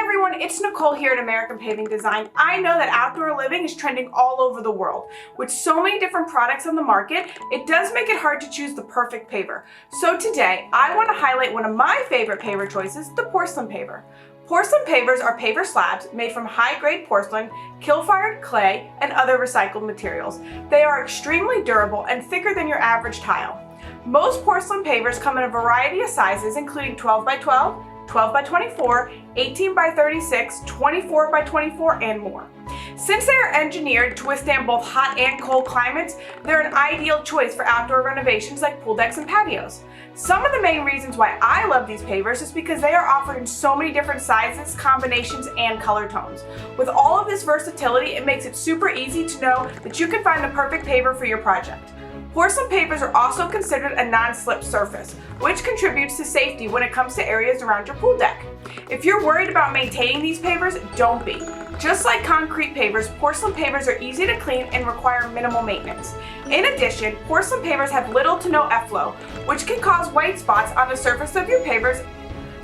everyone, it's Nicole here at American Paving Design. I know that outdoor living is trending all over the world. With so many different products on the market, it does make it hard to choose the perfect paver. So today, I want to highlight one of my favorite paver choices, the porcelain paver. Porcelain pavers are paver slabs made from high-grade porcelain, kiln-fired clay, and other recycled materials. They are extremely durable and thicker than your average tile. Most porcelain pavers come in a variety of sizes, including 12 by 12, 12 by 24, 18 by 36, 24 by 24, and more. Since they are engineered to withstand both hot and cold climates, they're an ideal choice for outdoor renovations like pool decks and patios. Some of the main reasons why I love these pavers is because they are offered in so many different sizes, combinations, and color tones. With all of this versatility, it makes it super easy to know that you can find the perfect paver for your project. Porcelain pavers are also considered a non-slip surface, which contributes to safety when it comes to areas around your pool deck. If you're worried about maintaining these pavers, don't be. Just like concrete pavers, porcelain pavers are easy to clean and require minimal maintenance. In addition, porcelain pavers have little to no efflow, which can cause white spots on the surface of your pavers.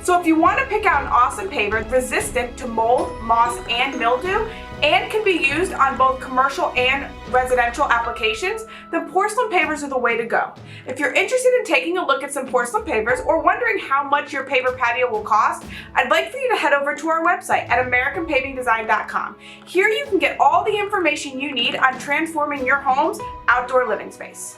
So if you want to pick out an awesome paver resistant to mold, moss, and mildew, and can be used on both commercial and residential applications, then porcelain pavers are the way to go. If you're interested in taking a look at some porcelain pavers or wondering how much your paver patio will cost, I'd like for you to head over to our website at AmericanPavingDesign.com. Here you can get all the information you need on transforming your home's outdoor living space.